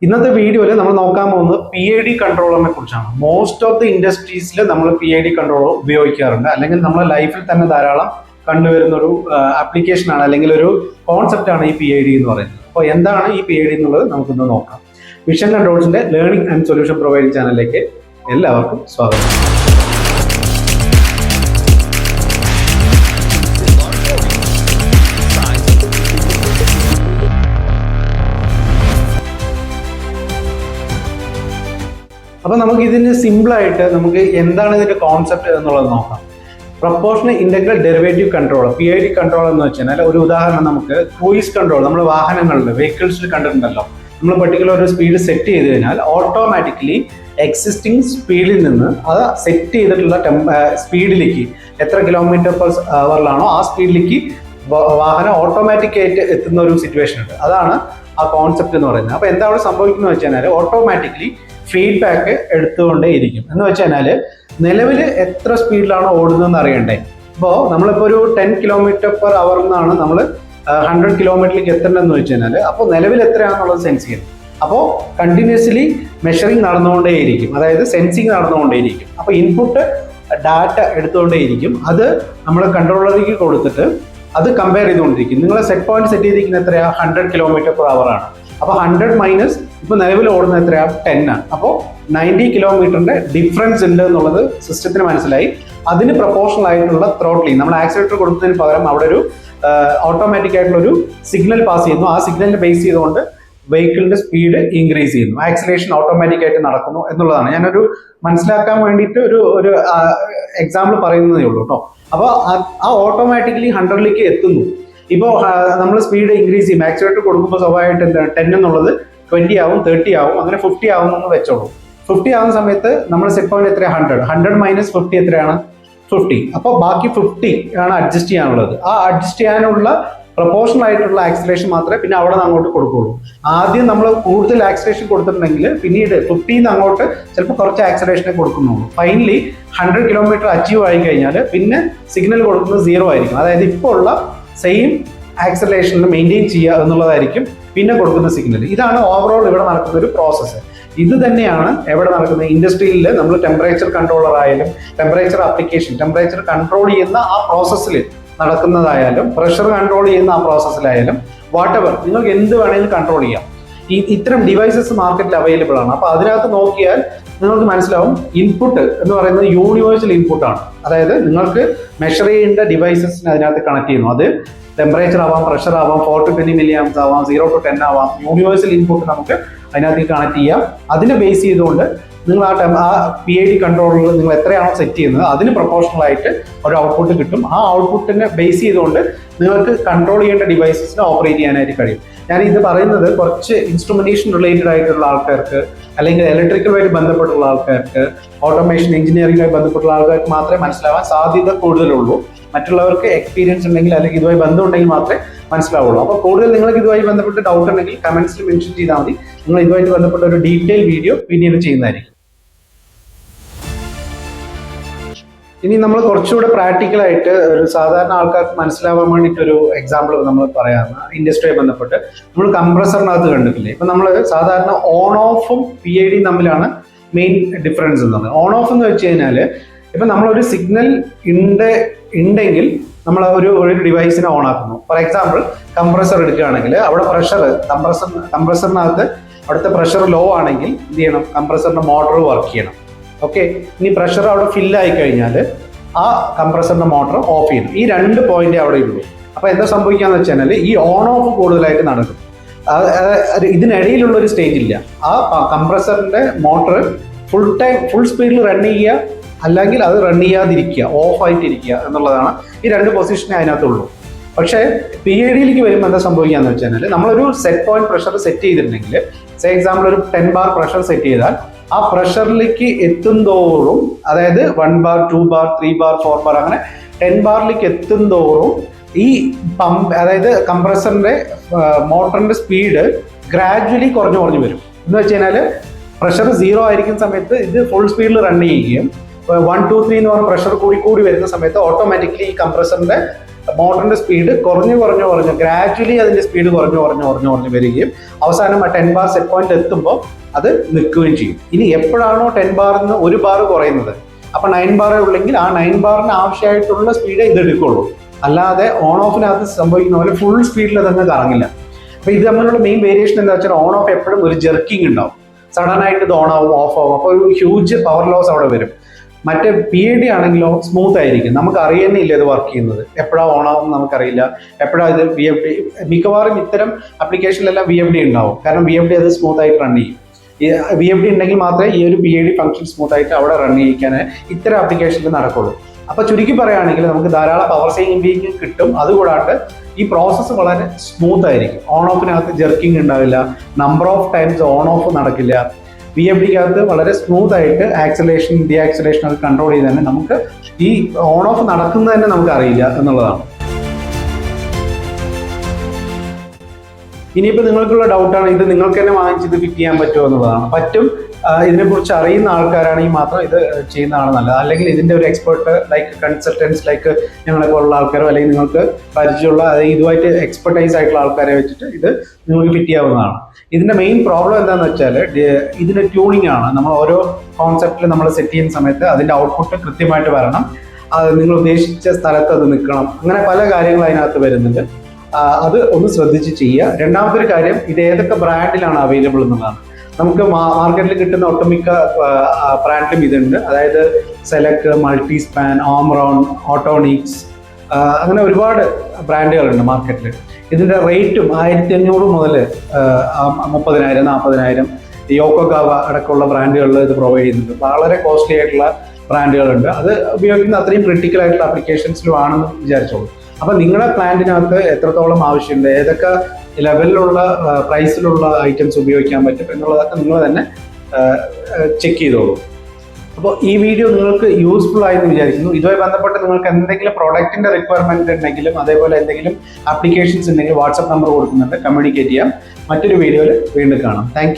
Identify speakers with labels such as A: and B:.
A: ഇന്നത്തെ വീഡിയോയിൽ നമ്മൾ നോക്കാൻ പോകുന്നത് PID കൺട്രോളറിനെ കുറിച്ചാണ്. മോസ്റ്റ് ഓഫ് ദി ഇൻഡസ്ട്രീസിൽ നമ്മൾ PID കൺട്രോളർ ഉപയോഗിക്കാറുണ്ട്, അല്ലെങ്കിൽ നമ്മുടെ ലൈഫിൽ തന്നെ ധാരാളം കണ്ടുവരുന്ന ഒരു ആപ്ലിക്കേഷനാണ്, അല്ലെങ്കിൽ ഒരു കോൺസെപ്റ്റ് ആണ് ഈ PID എന്ന് പറയുന്നത്. അപ്പോൾ എന്താണ് ഈ PID എന്നുള്ളത് നമുക്കൊന്ന് നോക്കാം. വിഷൻ കൺട്രോൾസിന്റെ ലേണിംഗ് ആൻഡ് സൊല്യൂഷൻ പ്രൊവൈഡിംഗ് ചാനലിലേക്ക് എല്ലാവർക്കും സ്വാഗതം. അപ്പോൾ നമുക്ക് ഇതിന് സിമ്പിളായിട്ട് നമുക്ക് എന്താണ് ഇതിന്റെ കോൺസെപ്റ്റ് എന്നുള്ളത് നോക്കാം. Proportional integral derivative control, PID control എന്ന് വെച്ചാൽ ഒരു ഉദാഹരണം നമുക്ക് ക്രൂയിസ് കൺട്രോൾ നമ്മൾ വാഹനങ്ങളിൽ വെഹിക്കിൾസിൽ കണ്ടിട്ടുണ്ടല്ലോ. നമ്മൾ പെർട്ടിക്കുലർ ഒരു സ്പീഡ് സെറ്റ് ചെയ്ത് കഴിഞ്ഞാൽ ഓട്ടോമാറ്റിക്കലി എക്സിസ്റ്റിംഗ് സ്പീഡിൽ നിന്ന് അത് സെറ്റ് ചെയ്തിട്ടുള്ള സ്പീഡിലേക്ക് എത്ര km/h ആ സ്പീഡിലേക്ക് വാഹനം ഓട്ടോമാറ്റിക്കായിട്ട് എത്തുന്ന ഒരു സിറ്റുവേഷൻ ഉണ്ട്. അതാണ് ആ കോൺസെപ്റ്റ് എന്ന് പറയുന്നത്. അപ്പോൾ എന്താ അവിടെ സംഭവിക്കുന്നത് വെച്ച് കഴിഞ്ഞാൽ ഓട്ടോമാറ്റിക്കലി ഫീഡ്ബാക്ക് എടുത്തുകൊണ്ടേയിരിക്കും. എന്ന് വെച്ച് കഴിഞ്ഞാൽ നിലവിൽ എത്ര സ്പീഡിലാണോ ഓടുന്നതെന്ന് അറിയണ്ടേ. ഇപ്പോൾ നമ്മളിപ്പോൾ ഒരു 10 km/h എന്നാണ് നമ്മൾ 100 കിലോമീറ്ററിലേക്ക് എത്തേണ്ടതെന്ന് വെച്ച് കഴിഞ്ഞാൽ അപ്പോൾ നിലവിൽ എത്രയാണെന്നുള്ളത് സെൻസ് ചെയ്യണം. അപ്പോൾ കണ്ടിന്യൂസ്ലി മെഷറിങ് നടന്നുകൊണ്ടേയിരിക്കും, അതായത് സെൻസിങ് നടന്നുകൊണ്ടേയിരിക്കും. അപ്പോൾ ഇൻപുട്ട് ഡാറ്റ എടുത്തുകൊണ്ടേയിരിക്കും. അത് നമ്മൾ കൺട്രോളറിലേക്ക് കൊടുത്തിട്ട് അത് കമ്പയർ ചെയ്തുകൊണ്ടിരിക്കും. നിങ്ങൾ സെറ്റ് പോയിന്റ് സെറ്റ് ചെയ്തിരിക്കുന്നത് എത്രയാണ്? 100 km/h ആണ്. അപ്പോൾ 100 മൈനസ് ഇപ്പോൾ നിലവിൽ ഓടുന്നത് എത്രയാണ്? 10 ആണ്. അപ്പോൾ 90 കിലോമീറ്ററിന്റെ ഡിഫറൻസ് ഉണ്ട് എന്നുള്ളത് സിസ്റ്റത്തിന് മനസ്സിലായി. അതിന് പ്രൊപ്പോർഷണൽ ആയിട്ടുള്ള ത്രോട്ട്ലിംഗ്, നമ്മൾ ആക്സിലേറ്റർ കൊടുക്കുന്നതിന് പകരം അവിടെ ഒരു ഓട്ടോമാറ്റിക് ആയിട്ടുള്ള ഒരു സിഗ്നൽ പാസ് ചെയ്യുന്നു. ആ സിഗ്നലിനെ ബേസ് ചെയ്തുകൊണ്ട് വെഹിക്കിളിന്റെ സ്പീഡ് ഇൻക്രീസ് ചെയ്യുന്നു, ആക്സിലേഷൻ ഓട്ടോമാറ്റിക് ആയിട്ട് നടക്കുന്നു എന്നുള്ളതാണ്. ഞാനൊരു മനസ്സിലാക്കാൻ വേണ്ടിയിട്ട് ഒരു എക്സാമ്പിൾ പറയുന്നതേ ഉള്ളൂ കേട്ടോ. അപ്പോൾ ആ ഓട്ടോമാറ്റിക്കലി 100ലേക്ക് എത്തുന്നു. ഇപ്പോൾ നമ്മൾ സ്പീഡ് ഇൻക്രീസ് ചെയ്യും, ആക്സിലേറ്റർ കൊടുക്കുമ്പോൾ സ്വാഭാവികമായിട്ട് എന്താണ് 10 എന്നുള്ളത് 20 ആവും, 30 ആവും, അങ്ങനെ 50 ആവുമെന്ന് വെച്ചോളൂ. 50 ആവുന്ന സമയത്ത് നമ്മൾ സെറ്റ് പോയിന്റ് എത്രയാണ്? 100 മൈനസ് 50 എത്രയാണ്? 50. അപ്പോൾ ബാക്കി 50 ആണ് അഡ്ജസ്റ്റ് ചെയ്യാനുള്ളത്. ആ അഡ്ജസ്റ്റ് ചെയ്യാനുള്ള പ്രൊപ്പോർഷണൽ ആയിട്ടുള്ള ആക്സിലേഷൻ മാത്രമേ പിന്നെ അവിടെ നിന്ന് അങ്ങോട്ട് കൊടുക്കുള്ളൂ. ആദ്യം നമ്മൾ കൂടുതൽ ആക്സിലേഷൻ കൊടുത്തിട്ടുണ്ടെങ്കിൽ പിന്നീട് 50 അങ്ങോട്ട് ചിലപ്പോൾ കുറച്ച് ആക്സിലേഷനെ കൊടുക്കുന്നുള്ളൂ. ഫൈനലി 100 കിലോമീറ്റർ അച്ചീവ് ആയി കഴിഞ്ഞാൽ പിന്നെ സിഗ്നൽ കൊടുക്കുന്നത് 0 ആയിരിക്കും. അതായത് ഇപ്പോൾ ഉള്ള സെയിം ആക്സിലറേഷനിൽ മെയിൻറ്റെയിൻ ചെയ്യുക എന്നുള്ളതായിരിക്കും പിന്നെ കൊടുക്കുന്ന സിഗ്നൽ. ഇതാണ് ഓവറോൾ ഇവിടെ നടക്കുന്ന ഒരു പ്രോസസ്സ്. ഇത് തന്നെയാണ് എവിടെ നടക്കുന്നത്? ഇൻഡസ്ട്രിയിൽ നമ്മൾ ടെമ്പറേച്ചർ കൺട്രോളർ ആയാലും, ടെമ്പറേച്ചർ ആപ്ലിക്കേഷൻ, ടെമ്പറേച്ചർ കൺട്രോൾ ചെയ്യുന്ന ആ പ്രോസസ്സിൽ നടക്കുന്നതായാലും, പ്രഷർ കൺട്രോൾ ചെയ്യുന്ന ആ പ്രോസസ്സിലായാലും, വാട്ടെവർ നിങ്ങൾക്ക് എന്ത് വേണമെങ്കിലും കൺട്രോൾ ചെയ്യാം. ഇത്തരം ഡിവൈസസ് മാർക്കറ്റിൽ അവൈലബിൾ ആണ്. അപ്പോൾ അതിനകത്ത് നോക്കിയാൽ നിങ്ങൾക്ക് മനസ്സിലാവും ഇൻപുട്ട് എന്ന് പറയുന്നത് യൂണിവേഴ്സൽ ഇൻപുട്ടാണ്. അതായത് നിങ്ങൾക്ക് മെഷർ ചെയ്യേണ്ട ഡിവൈസസിന് അതിനകത്ത് കണക്ട് ചെയ്യുന്നു. അത് ടെമ്പറേച്ചർ ആവാം, പ്രഷർ ആവാം, 4 to 20 milliamps ആവാം, 0 to 10 ആവാം. യൂണിവേഴ്സൽ ഇൻപുട്ട് നമുക്ക് അതിനകത്ത് കണക്ട് ചെയ്യാം. അതിനെ ബേസ് ചെയ്തുകൊണ്ട് നിങ്ങൾ ആ PID കൺട്രോളറിൽ നിങ്ങൾ എത്രയാണോ സെറ്റ് ചെയ്യുന്നത് അതിന് പ്രൊപ്പോർഷണൽ ആയിട്ട് ഒരു ഔട്ട്പുട്ട് കിട്ടും. ആ ഔട്ട്പുട്ടിനെ ബേസ് ചെയ്തുകൊണ്ട് നിങ്ങൾക്ക് കൺട്രോൾ ചെയ്യേണ്ട ഡിവൈസസിനെ ഓപ്പറേറ്റ് ചെയ്യാനായിട്ട് കഴിയും. ഞാൻ ഇത് പറയുന്നത് കുറച്ച് ഇൻസ്ട്രുമെന്റേഷൻ റിലേറ്റഡ് ആയിട്ടുള്ള ആൾക്കാർക്ക്, അല്ലെങ്കിൽ ഇലക്ട്രിക്കലുമായിട്ട് ബന്ധപ്പെട്ടുള്ള ആൾക്കാർക്ക്, ഓട്ടോമേഷൻ എഞ്ചിനീയറിംഗുമായി ബന്ധപ്പെട്ടുള്ള ആൾക്കാർക്ക് മാത്രമേ മനസ്സിലാവാൻ സാധ്യത കൂടുതലുള്ളൂ. മറ്റുള്ളവർക്ക് എക്സ്പീരിയൻസ് ഉണ്ടെങ്കിൽ അല്ലെങ്കിൽ ഇതുമായി ബന്ധം ഉണ്ടെങ്കിൽ മാത്രമേ മനസ്സിലാവുള്ളൂ. അപ്പോൾ കൂടുതൽ നിങ്ങൾക്ക് ഇതുമായി ബന്ധപ്പെട്ട് ഡൗട്ട് ഉണ്ടെങ്കിൽ കമന്റ്സിൽ മെൻഷൻ ചെയ്താൽ മതി. നിങ്ങൾ ഇതുമായിട്ട് ബന്ധപ്പെട്ട ഒരു ഡീറ്റെയിൽ വീഡിയോ പിന്നീട് ചെയ്യുന്നതായിരിക്കും. ഇനി നമ്മൾ കുറച്ചുകൂടെ പ്രാക്ടിക്കലായിട്ട് ഒരു സാധാരണ ആൾക്കാർക്ക് മനസ്സിലാവാൻ വേണ്ടിയിട്ട് ഒരു എക്സാമ്പിൾ നമ്മൾ പറയാമെന്ന്, ഇൻഡസ്ട്രിയുമായി ബന്ധപ്പെട്ട് നമ്മൾ കംപ്രസറിനകത്ത് കണ്ടിട്ടില്ലേ? ഇപ്പം നമ്മൾ സാധാരണ ഓൺ ഓഫും PID തമ്മിലാണ് മെയിൻ ഡിഫറൻസ് എന്നുള്ളത്. ഓൺ ഓഫ് എന്ന് വെച്ച് കഴിഞ്ഞാൽ ഇപ്പം നമ്മളൊരു സിഗ്നൽ ഉണ്ടെങ്കിൽ നമ്മൾ ഒരു ഡിവൈസിനെ ഓൺ ആക്കുന്നു. ഫോർ എക്സാമ്പിൾ കംപ്രസർ എടുക്കുകയാണെങ്കിൽ അവിടെ കംപ്രസറിനകത്ത് അവിടുത്തെ പ്രഷർ ലോ ആണെങ്കിൽ എന്ത് ചെയ്യണം? കംപ്രസറിന്റെ മോട്ടോർ വർക്ക് ചെയ്യണം. ഓക്കെ, ഇനി പ്രഷർ അവിടെ ഫില്ലായി കഴിഞ്ഞാൽ ആ കംപ്രസറിന്റെ മോട്ടോർ ഓഫ് ചെയ്യണം. ഈ 2 പോയിന്റ് അവിടെ ഉള്ളൂ. അപ്പോൾ എന്താ സംഭവിക്കാന്ന് വെച്ച് കഴിഞ്ഞാൽ ഈ ഓൺ ഓഫ് കൂടുതലായിട്ട് നടക്കും. ഇതിനിടയിലുള്ള ഒരു സ്റ്റേജ് ഇല്ല. ആ കംപ്രസറിന്റെ മോട്ടോർ ഫുൾ സ്പീഡിൽ റൺ ചെയ്യുക, അല്ലെങ്കിൽ അത് റൺ ചെയ്യാതിരിക്കുക, ഓഫ് ആയിട്ടിരിക്കുക എന്നുള്ളതാണ് ഈ 2 പൊസിഷനെ അതിനകത്തുള്ളൂ. പക്ഷേ PIDയിലേക്ക് വരുമ്പോൾ എന്താ സംഭവിക്കാന്ന് വെച്ച് കഴിഞ്ഞാൽ നമ്മളൊരു സെറ്റ് പോയിന്റ് പ്രഷർ സെറ്റ് ചെയ്തിട്ടുണ്ടെങ്കിൽ, സേ എക്സാമ്പിൾ ഒരു 10 bar പ്രഷർ സെറ്റ് ചെയ്താൽ ആ പ്രഷറിലേക്ക് എത്തുന്തോറും, അതായത് 1 bar, 2 bar, 3 bar, 4 bar അങ്ങനെ 10 ബാറിലേക്ക് എത്തുന്തോറും ഈ പമ്പ്, അതായത് കംപ്രസറിന്റെ മോട്ടറിന്റെ സ്പീഡ് ഗ്രാജുവലി കുറഞ്ഞു വരും. എന്ന് വെച്ച് കഴിഞ്ഞാൽ പ്രഷർ 0 ആയിരിക്കുന്ന സമയത്ത് ഇത് ഫുൾ സ്പീഡിൽ റൺ ചെയ്യുകയും 1, 2, 3 എന്ന് പറഞ്ഞ പ്രഷർ കൂടി വരുന്ന സമയത്ത് ഓട്ടോമാറ്റിക്കലി ഈ കംപ്രസറിന്റെ മോട്ടറിന്റെ സ്പീഡ് കുറഞ്ഞു ഗ്രാജുവലി അതിന്റെ സ്പീഡ് കുറഞ്ഞു വരികയും അവസാനം ആ 10 ബാർ സെറ്റ് പോയിന്റ് എത്തുമ്പോൾ അത് നിൽക്കുകയും ചെയ്യും. ഇനി എപ്പോഴാണോ 10 ബാറിൽ നിന്ന് 1 ബാർ കുറയുന്നത്, അപ്പൊ 9 ബാറേ ഉള്ളെങ്കിൽ ആ 9 ബാറിന് ആവശ്യമായിട്ടുള്ള സ്പീഡ് ഇത് എടുക്കുള്ളൂ. അല്ലാതെ ഓൺ ഓഫിനകത്ത് സംഭവിക്കുന്ന പോലെ ഫുൾ സ്പീഡിൽ അതങ്ങ് കറങ്ങില്ല. അപ്പൊ ഇത് തമ്മിലുള്ള മെയിൻ വേരിയേഷൻ എന്താ വെച്ചാൽ ഓൺ ഓഫ് എപ്പോഴും ഒരു ജെർക്കിംഗ് ഉണ്ടാവും. സഡൻ ആയിട്ട് ഇത് ഓൺ ആവും, ഓഫ് ആവും. അപ്പോൾ ഒരു ഹ്യൂജ് പവർ ലോസ് അവിടെ വരും. മറ്റേ PID ആണെങ്കിലോ സ്മൂത്ത് ആയിരിക്കും, നമുക്ക് അറിയുന്നേ ഇല്ല ഇത് വർക്ക് ചെയ്യുന്നത്, എപ്പോഴാണ് ഓൺ ആവും നമുക്കറിയില്ല, എപ്പോഴാണ് ഇത് VFD. മിക്കവാറും ഇത്തരം ആപ്ലിക്കേഷനിലെല്ലാം VFD ഉണ്ടാവും, കാരണം VFD അത് സ്മൂത്ത് ആയിട്ട് റൺ ചെയ്യും. ഈ VFD ഉണ്ടെങ്കിൽ മാത്രമേ ഈ ഒരു PID ഫംഗ്ഷൻ സ്മൂത്ത് ആയിട്ട് അവിടെ റൺ ചെയ്യിക്കാൻ ഇത്തരം ആപ്ലിക്കേഷനിൽ നടക്കുള്ളൂ. അപ്പൊ ചുരുക്കി പറയുകയാണെങ്കിൽ നമുക്ക് ധാരാളം പവർ സേവിംഗ് കിട്ടും. അതുകൂടാണ്ട് ഈ പ്രോസസ്സ് വളരെ സ്മൂത്ത് ആയിരിക്കും. ഓൺ ഓഫിനകത്ത് ജെർക്കിംഗ് ഉണ്ടാവില്ല, number of times on of നടക്കില്ല. VFDക്കകത്ത് വളരെ സ്മൂത്ത് ആയിട്ട് ആക്സലേഷൻ ഡിആക്സലേഷൻ ഒക്കെ കൺട്രോൾ ചെയ്ത് തന്നെ നമുക്ക് ഈ ഓൺ ഓഫ് നടക്കുന്നത് തന്നെ നമുക്ക് അറിയില്ല എന്നുള്ളതാണ്. ഇനിയിപ്പോൾ നിങ്ങൾക്കുള്ള ഡൗട്ടാണ് ഇത് നിങ്ങൾക്ക് തന്നെ വാങ്ങിച്ച് ഇത് ഫിറ്റ് ചെയ്യാൻ പറ്റുമോ എന്നുള്ളതാണ്. പറ്റും. ഇതിനെക്കുറിച്ച് അറിയുന്ന ആൾക്കാരാണെങ്കിൽ മാത്രം ഇത് ചെയ്യുന്നതാണ് നല്ലത്. അല്ലെങ്കിൽ ഇതിൻ്റെ ഒരു എക്സ്പെർട്ട് ലൈക്ക് കൺസൾട്ടൻസ് ലൈക്ക് ഞങ്ങളെ പോലുള്ള ആൾക്കാരോ അല്ലെങ്കിൽ നിങ്ങൾക്ക് പരിചയമുള്ള ഇതുമായിട്ട് എക്സ്പെർട്ടൈസ് ആയിട്ടുള്ള ആൾക്കാരെ വെച്ചിട്ട് ഇത് നിങ്ങൾക്ക് ഫിറ്റ് ചെയ്യാവുന്നതാണ്. ഇതിൻ്റെ മെയിൻ പ്രോബ്ലം എന്താണെന്ന് വെച്ചാൽ ഇതിൻ്റെ ട്യൂണിംഗ് ആണ്. നമ്മൾ ഓരോ കോൺസെപ്റ്റിൽ നമ്മൾ സെറ്റ് ചെയ്യുന്ന സമയത്ത് അതിൻ്റെ ഔട്ട്പുട്ട് കൃത്യമായിട്ട് വരണം, അത് നിങ്ങൾ ഉദ്ദേശിച്ച സ്ഥലത്ത് അത് നിൽക്കണം, അങ്ങനെ പല കാര്യങ്ങൾ അതിനകത്ത് വരുന്നുണ്ട്. അത് ഒന്ന് ശ്രദ്ധിച്ച് ചെയ്യുക. രണ്ടാമത്തെ ഒരു കാര്യം, ഇത് ഏതൊക്കെ ബ്രാൻഡിലാണ് അവൈലബിൾ എന്നുള്ളതാണ്. നമുക്ക് മാർക്കറ്റിൽ കിട്ടുന്ന ഒട്ടുമിക്ക ബ്രാൻഡിലും ഇതുണ്ട്. അതായത് സെലക്ട്, മൾട്ടിസ്പാൻ, ഓംറോൺ, ഓട്ടോണിക്സ്, അങ്ങനെ ഒരുപാട് ബ്രാൻഡുകളുണ്ട് മാർക്കറ്റിൽ. ഇതിൻ്റെ റേറ്റും 1500 മുതൽ 30,000, 40,000, യോക്കോഗാവ അടക്കമുള്ള ബ്രാൻഡുകളിൽ ഇത് പ്രൊവൈഡ് ചെയ്യുന്നുണ്ട്. വളരെ കോസ്റ്റ്ലി ആയിട്ടുള്ള ബ്രാൻഡുകളുണ്ട്. അത് ഉപയോഗിക്കുന്ന അത്രയും ക്രിട്ടിക്കൽ ആയിട്ടുള്ള ആപ്ലിക്കേഷൻസിലും ആണെന്ന് വിചാരിച്ചോളൂ. അപ്പം നിങ്ങളുടെ പ്ലാന്റിനകത്ത് എത്രത്തോളം ആവശ്യമുണ്ട്, ഏതൊക്കെ ലെവലിലുള്ള പ്രൈസിലുള്ള ഐറ്റംസ് ഉപയോഗിക്കാൻ പറ്റും എന്നുള്ളതൊക്കെ നിങ്ങൾ തന്നെ ചെക്ക് ചെയ്തോളൂ. അപ്പോൾ ഈ വീഡിയോ നിങ്ങൾക്ക് യൂസ്ഫുൾ ആയെന്ന് വിചാരിക്കുന്നു. ഇതുമായി ബന്ധപ്പെട്ട് നിങ്ങൾക്ക് എന്തെങ്കിലും പ്രോഡക്റ്റിൻ്റെ റിക്വയർമെൻറ്റ് ഉണ്ടെങ്കിലും അതേപോലെ എന്തെങ്കിലും ആപ്ലിക്കേഷൻസ് ഉണ്ടെങ്കിൽ വാട്സപ്പ് നമ്പർ കൊടുക്കുന്നുണ്ട്, കമ്മ്യൂണിക്കേറ്റ് ചെയ്യാം. മറ്റൊരു വീഡിയോയിൽ വീണ്ടും കാണാം. താങ്ക്